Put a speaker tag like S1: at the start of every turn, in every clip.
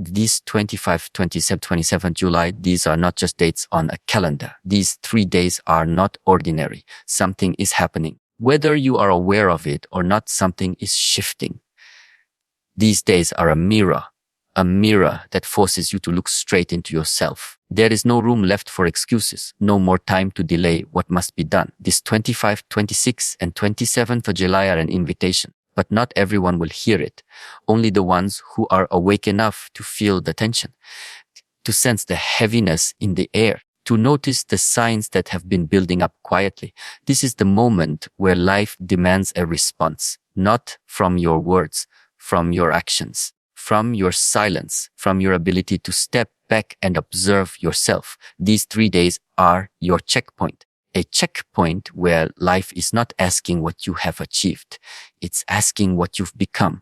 S1: These 25, 27, 27 July, these are not just dates on a calendar. These 3 days are not ordinary. Something is happening. Whether you are aware of it or not, something is shifting. These days are a mirror that forces you to look straight into yourself. There is no room left for excuses, no more time to delay what must be done. This 25, 26, and 27th of July are an invitation, but not everyone will hear it. Only the ones who are awake enough to feel the tension, to sense the heaviness in the air, to notice the signs that have been building up quietly. This is the moment where life demands a response, not from your words, from your actions, from your silence, from your ability to step back and observe yourself. These 3 days are your checkpoint. A checkpoint where life is not asking what you have achieved. It's asking what you've become,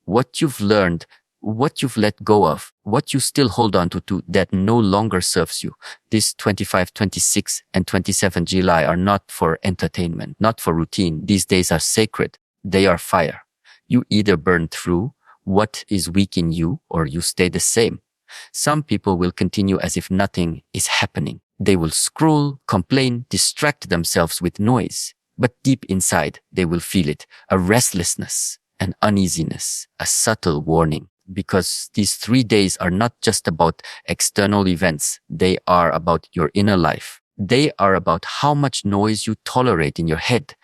S1: what you've learned, what you've let go of, what you still hold on to that no longer serves you. This 25, 26, and 27 July are not for entertainment, not for routine. These days are sacred. They are fire. You either burn through what is weak in you or you stay the same. Some people will continue as if nothing is happening. They will scroll, complain, distract themselves with noise. But deep inside, they will feel it, a restlessness, an uneasiness, a subtle warning. Because these 3 days are not just about external events. They are about your inner life. They are about how much noise you tolerate in your head,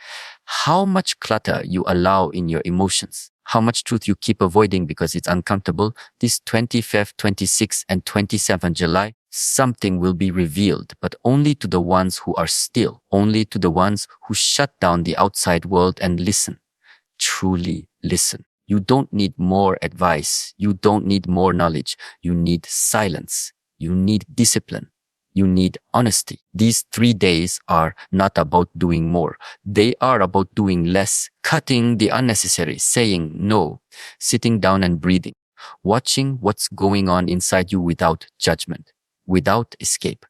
S1: how much clutter you allow in your emotions, how much truth you keep avoiding because it's uncomfortable. This 25th, 26th, and 27th July, something will be revealed, but only to the ones who are still, only to the ones who shut down the outside world and listen. Truly listen. You don't need more advice. You don't need more knowledge. You need silence. You need discipline. You need honesty. These 3 days are not about doing more. They are about doing less, cutting the unnecessary, saying no, sitting down and breathing, watching what's going on inside you without judgment, without escape.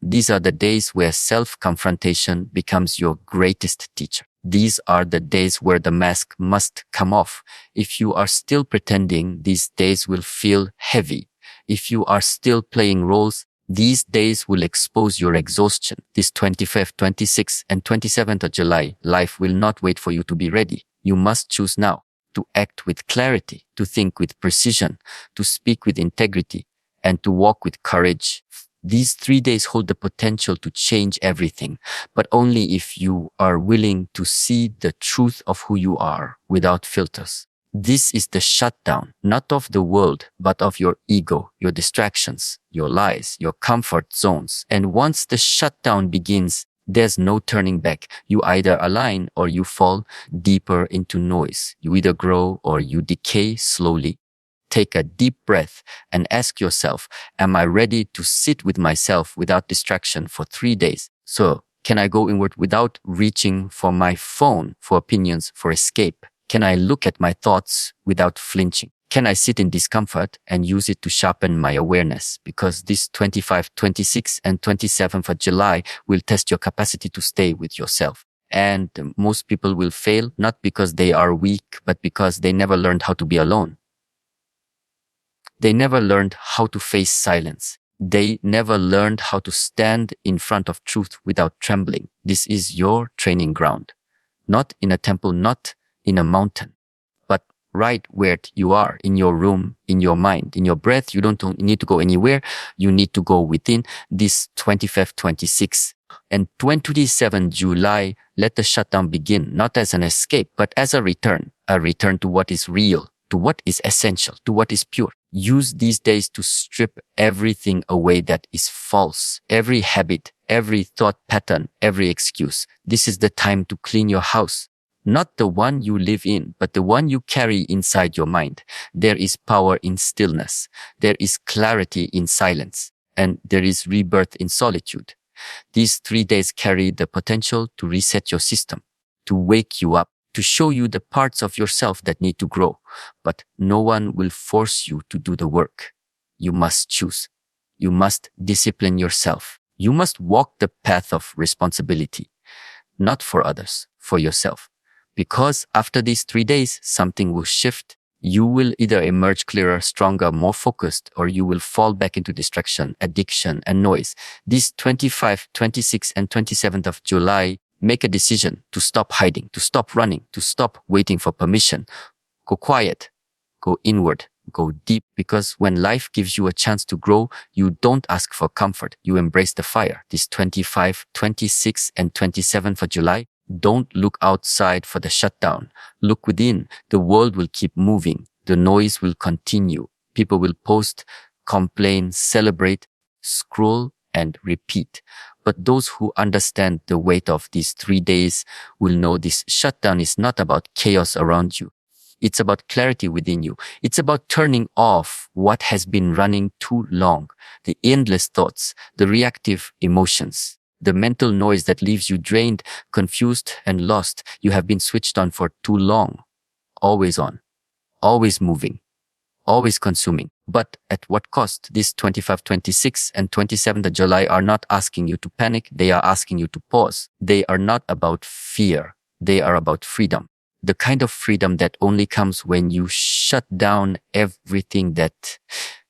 S1: These are the days where self-confrontation becomes your greatest teacher. These are the days where the mask must come off. If you are still pretending, these days will feel heavy. If you are still playing roles, these days will expose your exhaustion. This 25th, 26th, and 27th of July, life will not wait for you to be ready. You must choose now to act with clarity, to think with precision, to speak with integrity, and to walk with courage. These 3 days hold the potential to change everything, but only if you are willing to see the truth of who you are without filters. This is the shutdown, not of the world, but of your ego, your distractions, your lies, your comfort zones. And once the shutdown begins, there's no turning back. You either align or you fall deeper into noise. You either grow or you decay slowly. Take a deep breath and ask yourself, am I ready to sit with myself without distraction for 3 days? So, can I go inward without reaching for my phone, for opinions, for escape? Can I look at my thoughts without flinching? Can I sit in discomfort and use it to sharpen my awareness? Because this 25, 26, and 27th of July will test your capacity to stay with yourself. And most people will fail, not because they are weak, but because they never learned how to be alone. They never learned how to face silence. They never learned how to stand in front of truth without trembling. This is your training ground. Not in a temple, not in a mountain, but right where you are, in your room, in your mind, in your breath. You don't need to go anywhere. You need to go within. This 25th, 26th, and 27th July, let the shutdown begin, not as an escape, but as a return to what is real, to what is essential, to what is pure. Use these days to strip everything away that is false, every habit, every thought pattern, every excuse. This is the time to clean your house. Not the one you live in, but the one you carry inside your mind. There is power in stillness. There is clarity in silence. And there is rebirth in solitude. These 3 days carry the potential to reset your system, to wake you up, to show you the parts of yourself that need to grow. But no one will force you to do the work. You must choose. You must discipline yourself. You must walk the path of responsibility, not for others, for yourself. Because after these 3 days, something will shift. You will either emerge clearer, stronger, more focused, or you will fall back into distraction, addiction, and noise. These 25, 26, and 27th of July, make a decision to stop hiding, to stop running, to stop waiting for permission. Go quiet, go inward, go deep, because when life gives you a chance to grow, you don't ask for comfort. You embrace the fire. This 25, 26, and 27th of July, don't look outside for the shutdown. Look within. The world will keep moving. The noise will continue. People will post, complain, celebrate, scroll, and repeat. But those who understand the weight of these 3 days will know this shutdown is not about chaos around you. It's about clarity within you. It's about turning off what has been running too long, the endless thoughts, the reactive emotions, the mental noise that leaves you drained, confused, and lost. You have been switched on for too long. Always on, always moving, always consuming. But at what cost? This 25, 26, and 27th of July are not asking you to panic. They are asking you to pause. They are not about fear. They are about freedom. The kind of freedom that only comes when you shut down everything that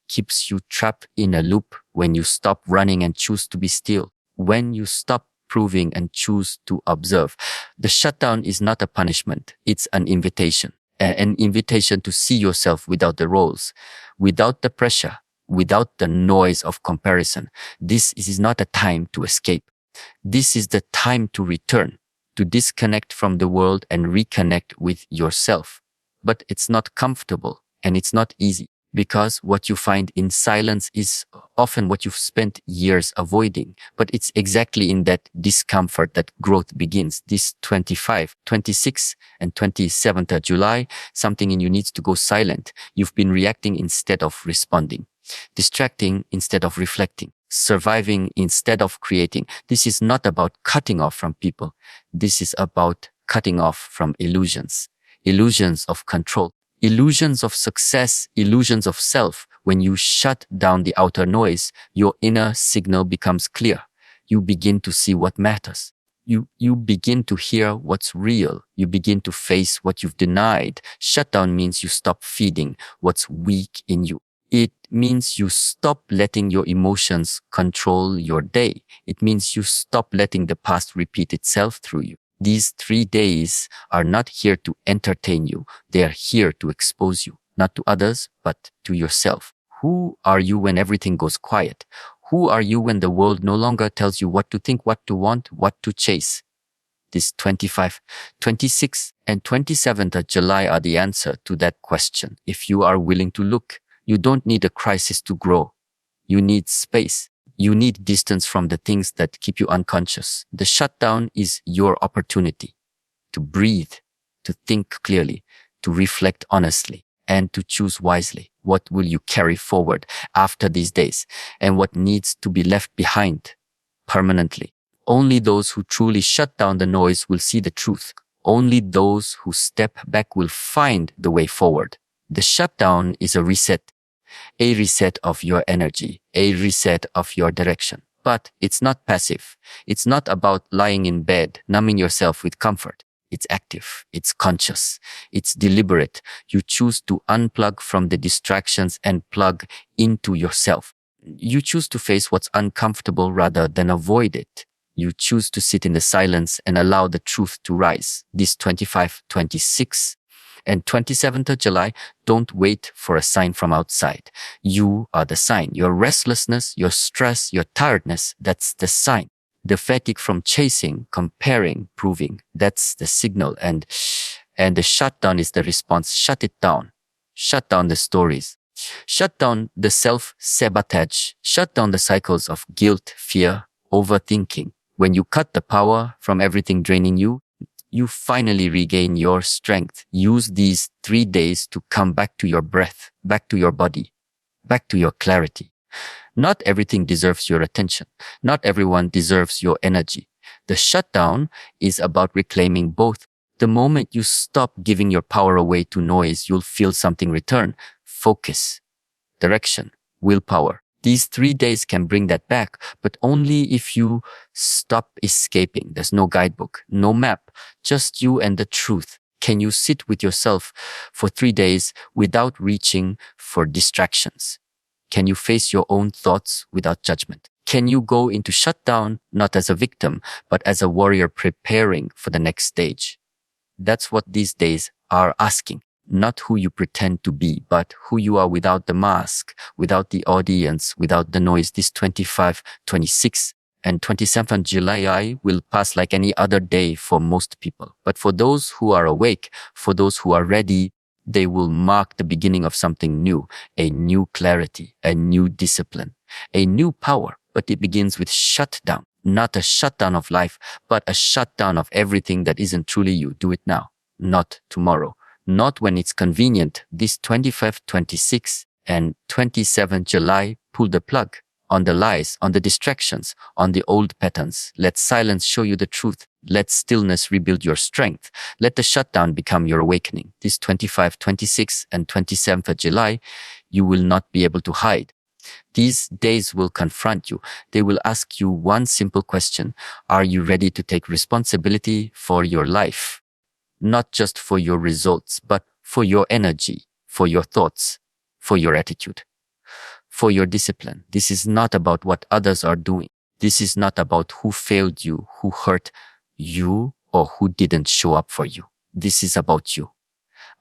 S1: keeps you trapped in a loop, when you stop running and choose to be still, when you stop proving and choose to observe. The shutdown is not a punishment. It's an invitation to see yourself without the roles, without the pressure, without the noise of comparison. This is not a time to escape. This is the time to return, to disconnect from the world and reconnect with yourself. But it's not comfortable and it's not easy, because what you find in silence is often what you've spent years avoiding. But it's exactly in that discomfort that growth begins. This 25, 26, and 27th of July, something in you needs to go silent. You've been reacting instead of responding, distracting instead of reflecting, surviving instead of creating. This is not about cutting off from people. This is about cutting off from illusions of control, illusions of success, illusions of self. When you shut down the outer noise, your inner signal becomes clear. You begin to see what matters. You begin to hear what's real. You begin to face what you've denied. Shutdown means you stop feeding what's weak in you. It means you stop letting your emotions control your day. It means you stop letting the past repeat itself through you. These 3 days are not here to entertain you. They are here to expose you, not to others, but to yourself. Who are you when everything goes quiet? Who are you when the world no longer tells you what to think, what to want, what to chase? This 25, 26, and 27th of July are the answer to that question. If you are willing to look, you don't need a crisis to grow. You need space. You need distance from the things that keep you unconscious. The shutdown is your opportunity to breathe, to think clearly, to reflect honestly, and to choose wisely. What will you carry forward after these days, and what needs to be left behind permanently? Only those who truly shut down the noise will see the truth. Only those who step back will find the way forward. The shutdown is a reset of your energy, a reset of your direction. But it's not passive. It's not about lying in bed, numbing yourself with comfort. It's active. It's conscious. It's deliberate. You choose to unplug from the distractions and plug into yourself. You choose to face what's uncomfortable rather than avoid it. You choose to sit in the silence and allow the truth to rise. This 25, 26, and 27th of July, don't wait for a sign from outside. You are the sign. Your restlessness, your stress, your tiredness, that's the sign. The fatigue from chasing, comparing, proving, that's the signal. And the shutdown is the response. Shut it down. Shut down the stories. Shut down the self-sabotage. Shut down the cycles of guilt, fear, overthinking. When you cut the power from everything draining you, you finally regain your strength. Use these 3 days to come back to your breath, back to your body, back to your clarity. Not everything deserves your attention. Not everyone deserves your energy. The shutdown is about reclaiming both. The moment you stop giving your power away to noise, you'll feel something return. Focus, direction, willpower. These 3 days can bring that back, but only if you stop escaping. There's no guidebook, no map, just you and the truth. Can you sit with yourself for 3 days without reaching for distractions? Can you face your own thoughts without judgment? Can you go into shutdown not as a victim, but as a warrior preparing for the next stage? That's what these days are asking. Not who you pretend to be, but who you are without the mask, without the audience, without the noise. This 25, 26, and 27th July will pass like any other day for most people. But for those who are awake, for those who are ready, they will mark the beginning of something new, a new clarity, a new discipline, a new power. But it begins with shutdown, not a shutdown of life, but a shutdown of everything that isn't truly you. Do it now, not tomorrow, not when it's convenient. This 25th, 26th, and 27th July, pull the plug on the lies, on the distractions, on the old patterns. Let silence show you the truth. Let stillness rebuild your strength. Let the shutdown become your awakening. This 25, 26, and 27th of July, you will not be able to hide. These days will confront you. They will ask you one simple question. Are you ready to take responsibility for your life? Not just for your results, but for your energy, for your thoughts, for your attitude, for your discipline. This is not about what others are doing. This is not about who failed you, who hurt you, or who didn't show up for you. This is about you,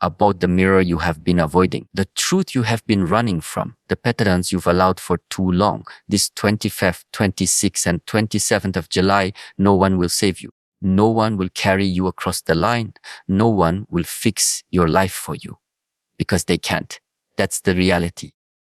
S1: about the mirror you have been avoiding, the truth you have been running from, the patterns you've allowed for too long. This 25th, 26th, and 27th of July, no one will save you. No one will carry you across the line. No one will fix your life for you because they can't. That's the reality.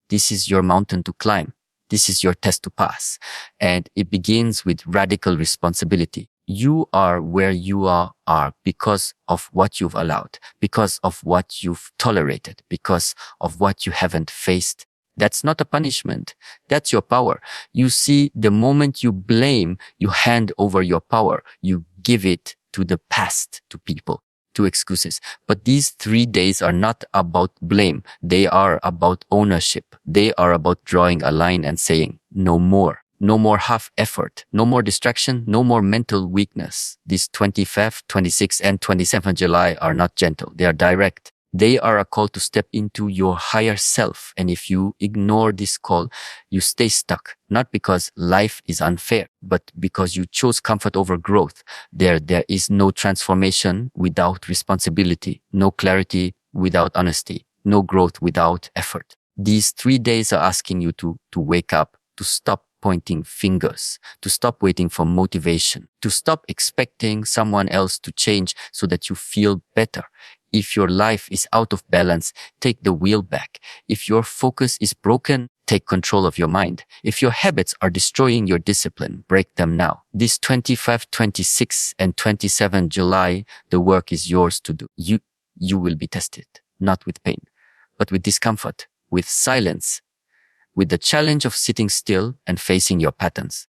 S1: This is your mountain to climb. This is your test to pass. And it begins with radical responsibility. You are where you are because of what you've allowed, because of what you've tolerated, because of what you haven't faced. That's not a punishment. That's your power. You see, the moment you blame, you hand over your power. You give it to the past, to people, to excuses. But these 3 days are not about blame. They are about ownership. They are about drawing a line and saying, no more. No more half effort, no more distraction, no more mental weakness. These 25th, 26th, and 27th July are not gentle. They are direct. They are a call to step into your higher self. And if you ignore this call, you stay stuck. Not because life is unfair, but because you chose comfort over growth. There is no transformation without responsibility, no clarity without honesty, no growth without effort. These 3 days are asking you to wake up, to stop pointing fingers, to stop waiting for motivation, to stop expecting someone else to change so that you feel better. If your life is out of balance, take the wheel back. If your focus is broken, take control of your mind. If your habits are destroying your discipline, break them now. This 25, 26, and 27 July, the work is yours to do. You will be tested, not with pain, but with discomfort, with silence, with the challenge of sitting still and facing your patterns.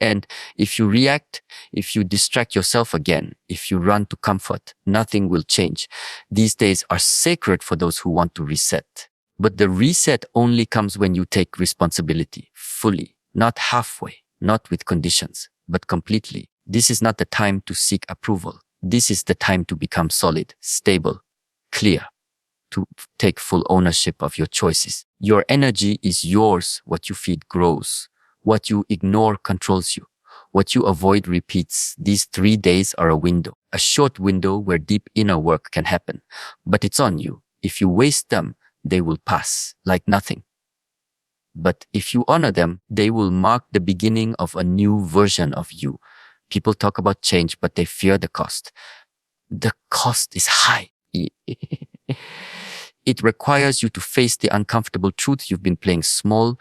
S1: And if you react, if you distract yourself again, if you run to comfort, nothing will change. These days are sacred for those who want to reset. But the reset only comes when you take responsibility fully, not halfway, not with conditions, but completely. This is not the time to seek approval. This is the time to become solid, stable, clear, to take full ownership of your choices. Your energy is yours. What you feed grows. What you ignore controls you. What you avoid repeats. These 3 days are a window, a short window where deep inner work can happen. But it's on you. If you waste them, they will pass like nothing. But if you honor them, they will mark the beginning of a new version of you. People talk about change, but they fear the cost. The cost is high. It requires you to face the uncomfortable truth. You've been playing small.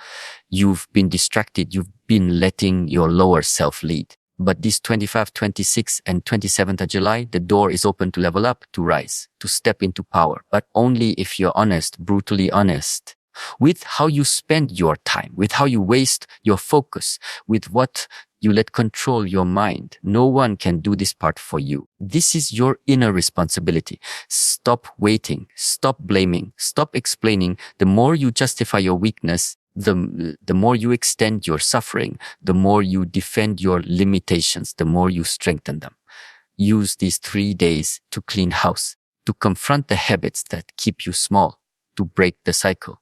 S1: You've been distracted. You've been letting your lower self lead. But this 25, 26, and 27th of July, the door is open to level up, to rise, to step into power. But only if you're honest, brutally honest, with how you spend your time, with how you waste your focus, with what you let control your mind. No one can do this part for you. This is your inner responsibility. Stop waiting. Stop blaming. Stop explaining. The more you justify your weakness, the more you extend your suffering, the more you defend your limitations, the more you strengthen them. Use these 3 days to clean house. to confront the habits that keep you small, to break the cycle,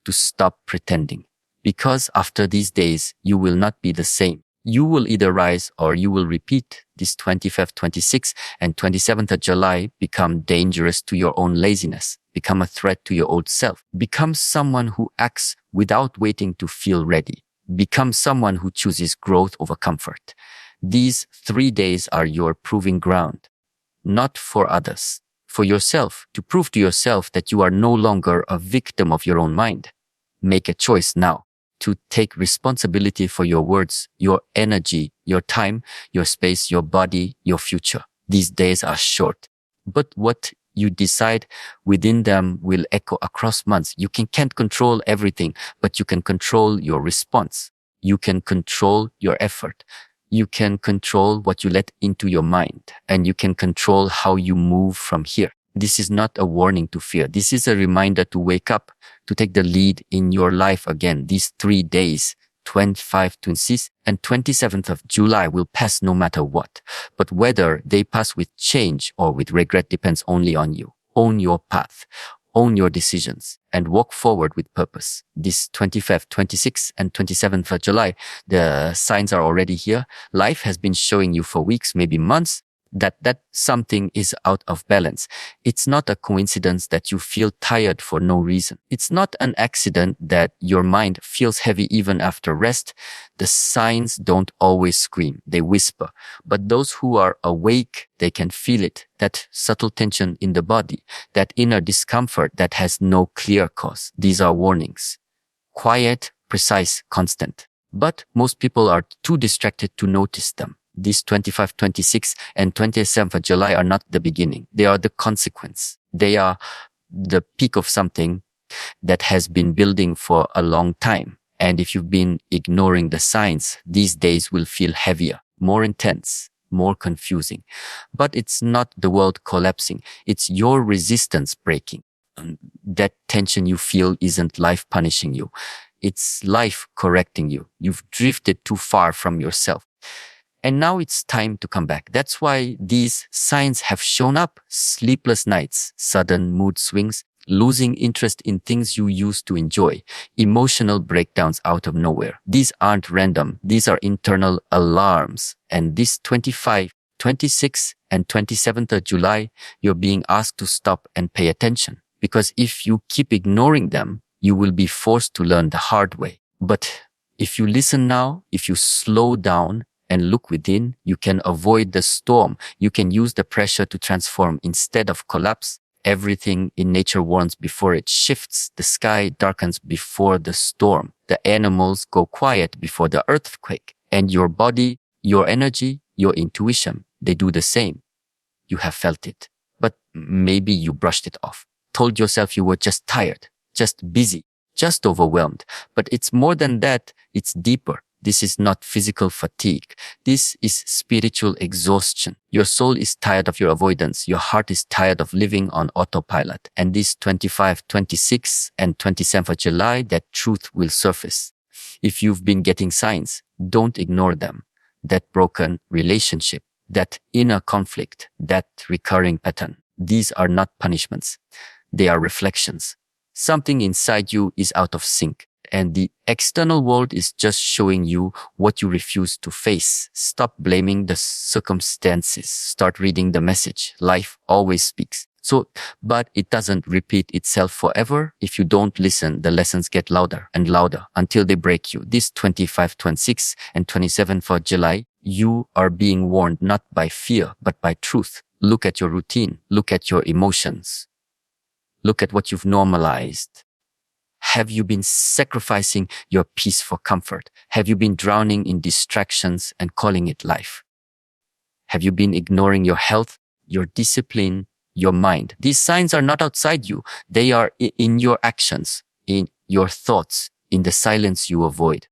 S1: to stop pretending. Because after these days, you will not be the same. You will either rise or you will repeat. This 25th, 26th, and 27th of July become dangerous to your own laziness, become a threat to your old self, become someone who acts without waiting to feel ready, become someone who chooses growth over comfort. These 3 days are your proving ground, not for others, for yourself, to prove to yourself that you are no longer a victim of your own mind. Make a choice now to take responsibility for your words, your energy, your time, your space, your body, your future. These days are short, but what you decide within them will echo across months. You can't control everything, but you can control your response. You can control your effort. You can control what you let into your mind, and you can control how you move from here. This is not a warning to fear. This is a reminder to wake up, to take the lead in your life again. These 3 days, 25, 26, and 27th of July will pass no matter what. But whether they pass with change or with regret depends only on you. Own your path, own your decisions, and walk forward with purpose. This 25th, 26th, and 27th of July, the signs are already here. Life has been showing you for weeks, maybe months, that something is out of balance. It's not a coincidence that you feel tired for no reason. It's not an accident that your mind feels heavy even after rest. The signs don't always scream, they whisper. But those who are awake, they can feel it, that subtle tension in the body, that inner discomfort that has no clear cause. These are warnings. Quiet, precise, constant. But most people are too distracted to notice them. These 25, 26, and 27th of July are not the beginning. They are the consequence. They are the peak of something that has been building for a long time. And if you've been ignoring the signs, these days will feel heavier, more intense, more confusing. But it's not the world collapsing. It's your resistance breaking. That tension you feel isn't life punishing you. It's life correcting you. You've drifted too far from yourself. And now it's time to come back. That's why these signs have shown up. Sleepless nights, sudden mood swings, losing interest in things you used to enjoy, emotional breakdowns out of nowhere. These aren't random. These are internal alarms. And this 25, 26, and 27th of July, you're being asked to stop and pay attention. Because if you keep ignoring them, you will be forced to learn the hard way. But if you listen now, if you slow down, and look within, you can avoid the storm. You can use the pressure to transform instead of collapse. Everything in nature warns before it shifts. The sky darkens before the storm. The animals go quiet before the earthquake. And your body, your energy, your intuition, they do the same. You have felt it. But maybe you brushed it off. Told yourself you were just tired, just busy, just overwhelmed. But it's more than that. It's deeper. This is not physical fatigue. This is spiritual exhaustion. Your soul is tired of your avoidance. Your heart is tired of living on autopilot. And this 25, 26, and 27th of July, that truth will surface. If you've been getting signs, don't ignore them. That broken relationship, that inner conflict, that recurring pattern. These are not punishments. They are reflections. Something inside you is out of sync. And the external world is just showing you what you refuse to face. Stop blaming the circumstances. Start reading the message. Life always speaks. But it doesn't repeat itself forever. If you don't listen, the lessons get louder and louder until they break you. This 25, 26, and 27th of July, you are being warned not by fear, but by truth. Look at your routine. Look at your emotions. Look at what you've normalized. Have you been sacrificing your peace for comfort? Have you been drowning in distractions and calling it life? Have you been ignoring your health, your discipline, your mind? These signs are not outside you. They are in your actions, in your thoughts, in the silence you avoid.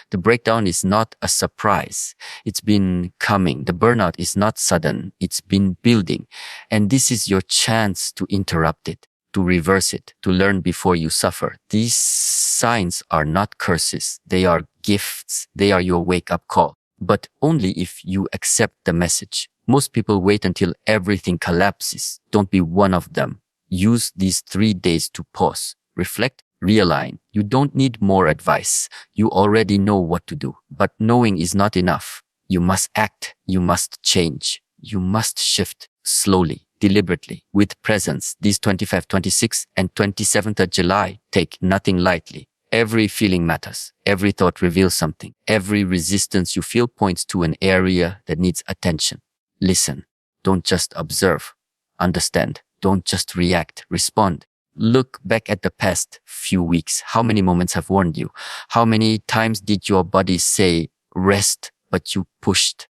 S1: The breakdown is not a surprise. It's been coming. The burnout is not sudden. It's been building. And this is your chance to interrupt it, to reverse it, to learn before you suffer. These signs are not curses. They are gifts. They are your wake-up call. But only if you accept the message. Most people wait until everything collapses. Don't be one of them. Use these 3 days to pause, reflect, realign. You don't need more advice. You already know what to do. But knowing is not enough. You must act. You must change. You must shift slowly, deliberately, with presence. These 25, 26, and 27th of July, take nothing lightly. Every feeling matters. Every thought reveals something. Every resistance you feel points to an area that needs attention. Listen. Don't just observe. Understand. Don't just react. Respond. Look back at the past few weeks. How many moments have warned you? How many times did your body say, rest, but you pushed?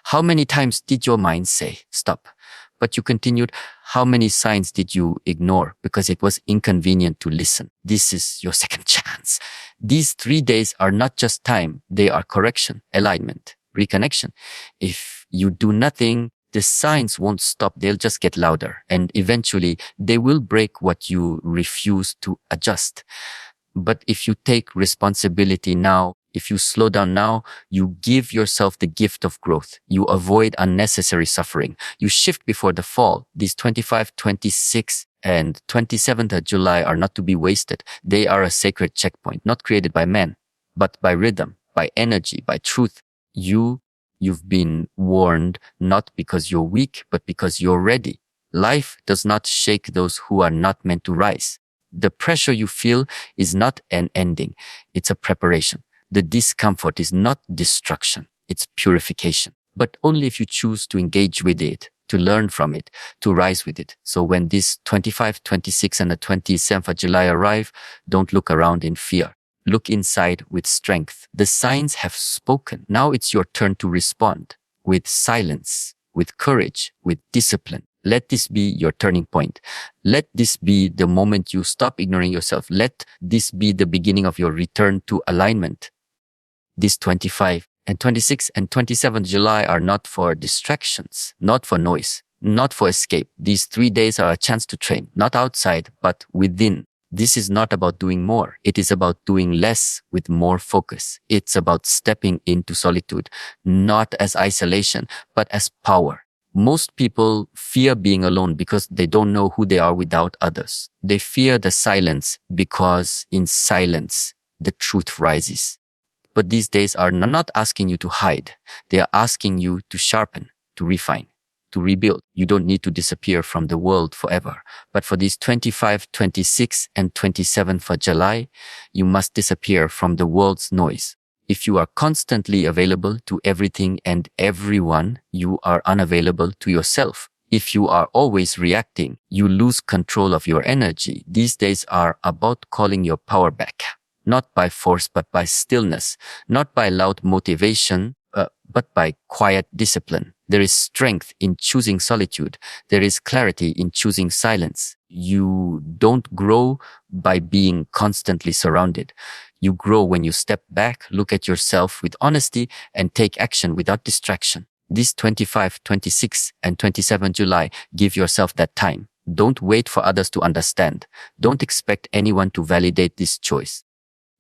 S1: How many times did your mind say, stop, but you continued? How many signs did you ignore because it was inconvenient to listen? This is your second chance. These 3 days are not just time. They are correction, alignment, reconnection. If you do nothing, the signs won't stop. They'll just get louder. And eventually they will break what you refuse to adjust. But if you take responsibility now, if you slow down now, you give yourself the gift of growth. You avoid unnecessary suffering. You shift before the fall. These 25, 26, and 27th of July are not to be wasted. They are a sacred checkpoint, not created by men, but by rhythm, by energy, by truth. You've been warned not because you're weak, but because you're ready. Life does not shake those who are not meant to rise. The pressure you feel is not an ending. It's a preparation. The discomfort is not destruction. It's purification. But only if you choose to engage with it, to learn from it, to rise with it. So when these 25, 26, and the 27th of July arrive, don't look around in fear. Look inside with strength. The signs have spoken. Now it's your turn to respond with silence, with courage, with discipline. Let this be your turning point. Let this be the moment you stop ignoring yourself. Let this be the beginning of your return to alignment. These 25 and 26 and 27th July are not for distractions, not for noise, not for escape. These 3 days are a chance to train, not outside, but within. This is not about doing more. It is about doing less with more focus. It's about stepping into solitude, not as isolation, but as power. Most people fear being alone because they don't know who they are without others. They fear the silence because in silence, the truth rises. But these days are not asking you to hide. They are asking you to sharpen, to refine, to rebuild. You don't need to disappear from the world forever. But for these 25, 26, and 27th of July, you must disappear from the world's noise. If you are constantly available to everything and everyone, you are unavailable to yourself. If you are always reacting, you lose control of your energy. These days are about calling your power back. Not by force, but by stillness. Not by loud motivation, but by quiet discipline. There is strength in choosing solitude. There is clarity in choosing silence. You don't grow by being constantly surrounded. You grow when you step back, look at yourself with honesty, and take action without distraction. This 25, 26, and 27 July, give yourself that time. Don't wait for others to understand. Don't expect anyone to validate this choice.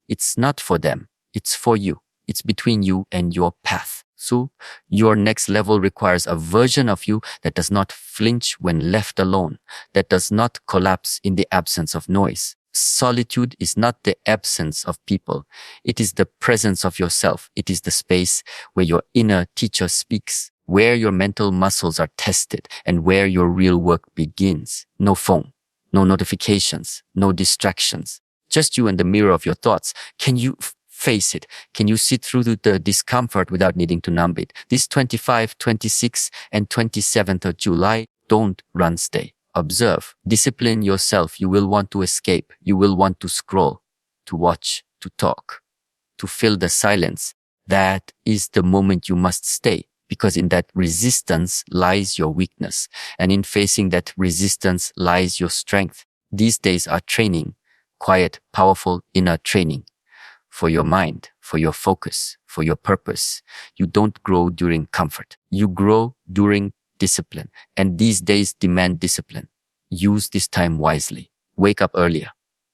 S1: It's not for them. It's for you. It's between you and your path. So your next level requires a version of you that does not flinch when left alone, that does not collapse in the absence of noise. Solitude is not the absence of people. It is the presence of yourself. It is the space where your inner teacher speaks, where your mental muscles are tested, and where your real work begins. No phone, no notifications, no distractions. Just you and the mirror of your thoughts. Can you face it? Can you sit through the discomfort without needing to numb it? This 25, 26, and 27th of July, don't run, stay. Observe. Discipline yourself. You will want to escape. You will want to scroll, to watch, to talk, to fill the silence. That is the moment you must stay, because in that resistance lies your weakness. And in facing that resistance lies your strength. These days are training. Quiet, powerful inner training for your mind, for your focus, for your purpose. You don't grow during comfort. You grow during discipline. And these days demand discipline. Use this time wisely. Wake up earlier.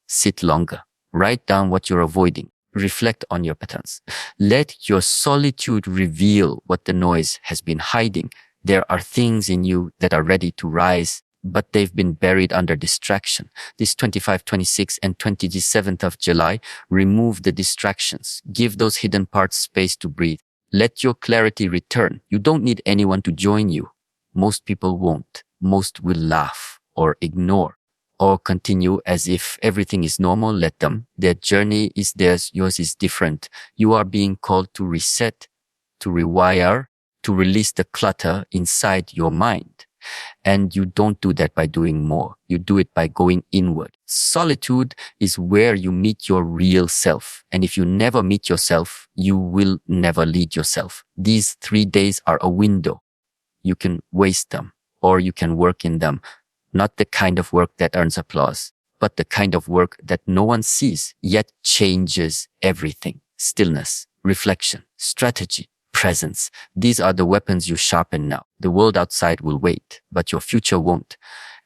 S1: Sit longer. Write down what you're avoiding. Reflect on your patterns. Let your solitude reveal what the noise has been hiding. There are things in you that are ready to rise, but they've been buried under distraction. This 25, 26, and 27th of July, remove the distractions. Give those hidden parts space to breathe. Let your clarity return. You don't need anyone to join you. Most people won't. Most will laugh or ignore or continue as if everything is normal. Let them. Their journey is theirs. Yours is different. You are being called to reset, to rewire, to release the clutter inside your mind. And you don't do that by doing more. You do it by going inward. Solitude is where you meet your real self. And if you never meet yourself, you will never lead yourself. These 3 days are a window. You can waste them or you can work in them. Not the kind of work that earns applause, but the kind of work that no one sees, yet changes everything. Stillness, reflection, strategy, presence. These are the weapons you sharpen now. The world outside will wait, but your future won't.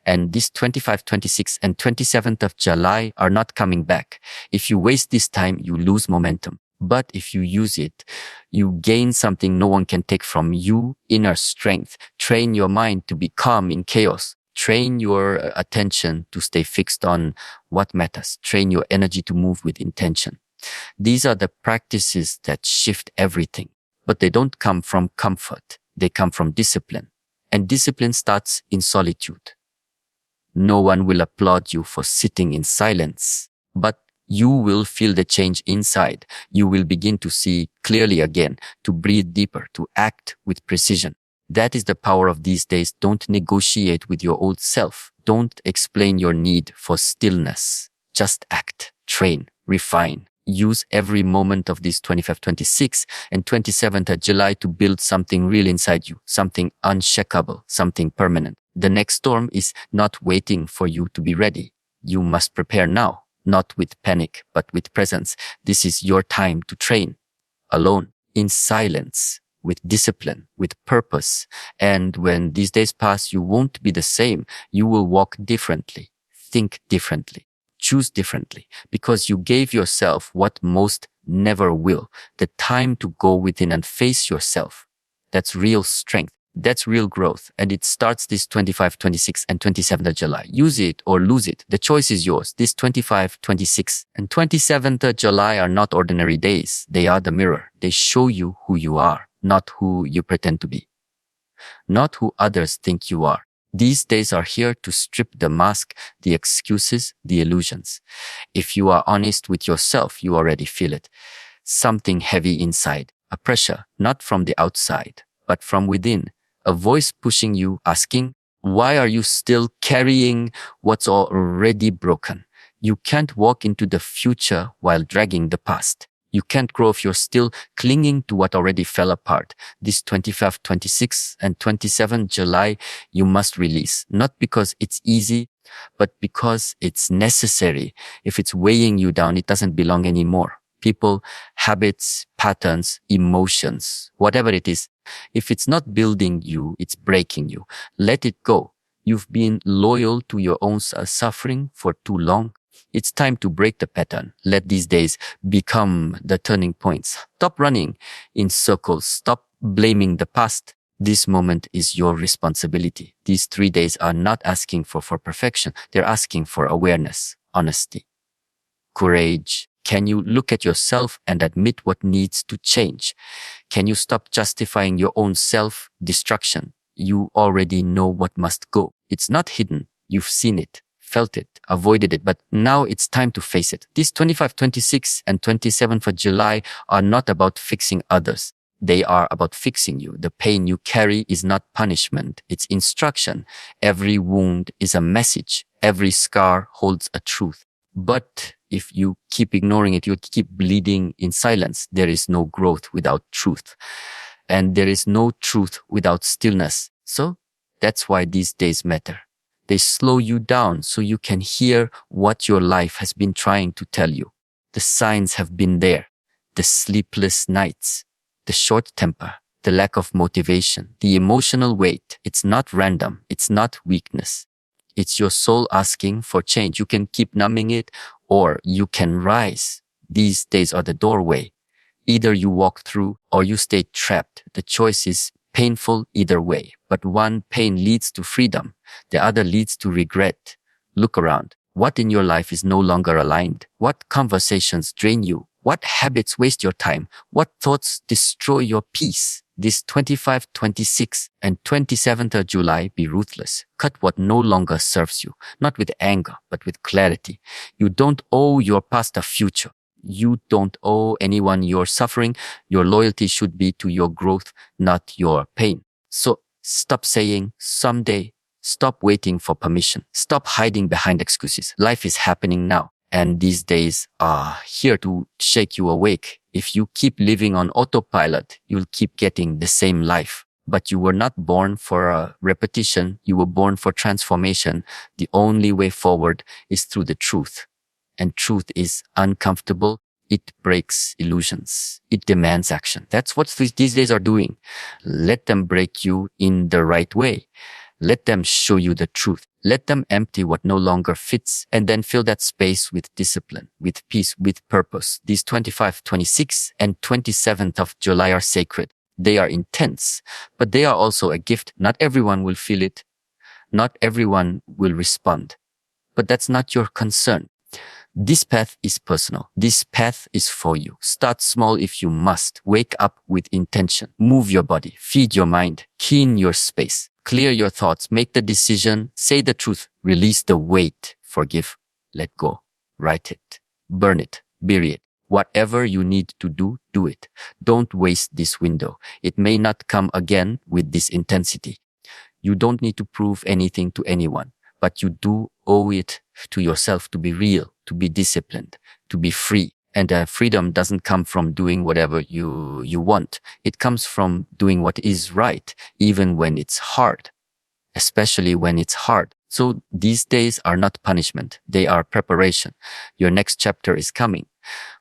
S1: And this 25, 26, and 27th of July are not coming back. If you waste this time, you lose momentum. But if you use it, you gain something no one can take from you, inner strength. Train your mind to be calm in chaos. Train your attention to stay fixed on what matters. Train your energy to move with intention. These are the practices that shift everything, but they don't come from comfort. They come from discipline. And discipline starts in solitude. No one will applaud you for sitting in silence, but you will feel the change inside. You will begin to see clearly again, to breathe deeper, to act with precision. That is the power of these days. Don't negotiate with your old self. Don't explain your need for stillness. Just act, train, refine. Use every moment of this 25, 26, and 27th of July to build something real inside you, something unshakable, something permanent. The next storm is not waiting for you to be ready. You must prepare now, not with panic, but with presence. This is your time to train, alone, in silence, with discipline, with purpose. And when these days pass, you won't be the same. You will walk differently, think differently, choose differently, because you gave yourself what most never will, the time to go within and face yourself. That's real strength. That's real growth. And it starts this 25, 26, and 27th of July. Use it or lose it. The choice is yours. This 25, 26, and 27th of July are not ordinary days. They are the mirror. They show you who you are, not who you pretend to be, not who others think you are. These days are here to strip the mask, the excuses, the illusions. If you are honest with yourself, you already feel it. Something heavy inside, a pressure, not from the outside, but from within. A voice pushing you, asking, why are you still carrying what's already broken? You can't walk into the future while dragging the past. You can't grow if you're still clinging to what already fell apart. This 25, 26, and 27 July, you must release. Not because it's easy, but because it's necessary. If it's weighing you down, it doesn't belong anymore. People, habits, patterns, emotions, whatever it is. If it's not building you, it's breaking you. Let it go. You've been loyal to your own suffering for too long. It's time to break the pattern. Let these days become the turning points. Stop running in circles. Stop blaming the past. This moment is your responsibility. These 3 days are not asking for perfection. They're asking for awareness, honesty, courage. Can you look at yourself and admit what needs to change? Can you stop justifying your own self-destruction? You already know what must go. It's not hidden. You've seen it, felt it, avoided it, but now it's time to face it. These 25, 26, and 27th of July are not about fixing others. They are about fixing you. The pain you carry is not punishment. It's instruction. Every wound is a message. Every scar holds a truth. But if you keep ignoring it, you keep bleeding in silence. There is no growth without truth. And there is no truth without stillness. So that's why these days matter. They slow you down so you can hear what your life has been trying to tell you. The signs have been there. The sleepless nights, the short temper, the lack of motivation, the emotional weight. It's not random. It's not weakness. It's your soul asking for change. You can keep numbing it or you can rise. These days are the doorway. Either you walk through or you stay trapped. The choice is painful either way, but one pain leads to freedom. The other leads to regret. Look around. What in your life is no longer aligned? What conversations drain you? What habits waste your time? What thoughts destroy your peace? This 25, 26, and 27th of July, be ruthless. Cut what no longer serves you, not with anger, but with clarity. You don't owe your past a future. You don't owe anyone your suffering. Your loyalty should be to your growth, not your pain. So stop saying someday. Stop waiting for permission. Stop hiding behind excuses. Life is happening now. And these days are here to shake you awake. If you keep living on autopilot, you'll keep getting the same life. But you were not born for a repetition. You were born for transformation. The only way forward is through the truth. And truth is uncomfortable. It breaks illusions. It demands action. That's what these days are doing. Let them break you in the right way. Let them show you the truth. Let them empty what no longer fits and then fill that space with discipline, with peace, with purpose. These 25, 26, and 27th of July are sacred. They are intense, but they are also a gift. Not everyone will feel it. Not everyone will respond. But that's not your concern. This path is personal. This path is for you. Start small if you must. Wake up with intention. Move your body. Feed your mind. Keen your space. Clear your thoughts. Make the decision. Say the truth. Release the weight. Forgive. Let go. Write it. Burn it. Bury it. Whatever you need to do, do it. Don't waste this window. It may not come again with this intensity. You don't need to prove anything to anyone, but you do owe it to yourself to be real, to be disciplined, to be free. And freedom doesn't come from doing whatever you want. It comes from doing what is right, even when it's hard, especially when it's hard. So these days are not punishment. They are preparation. Your next chapter is coming,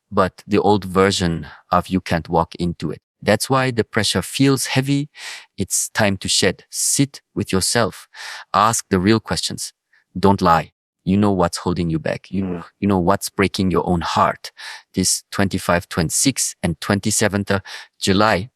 S1: but the old version of you can't walk into it. That's why the pressure feels heavy. It's time to shed. Sit with yourself. Ask the real questions. Don't lie. You know what's holding you back. You know what's breaking your own heart. This 25, 26, and 27th of July,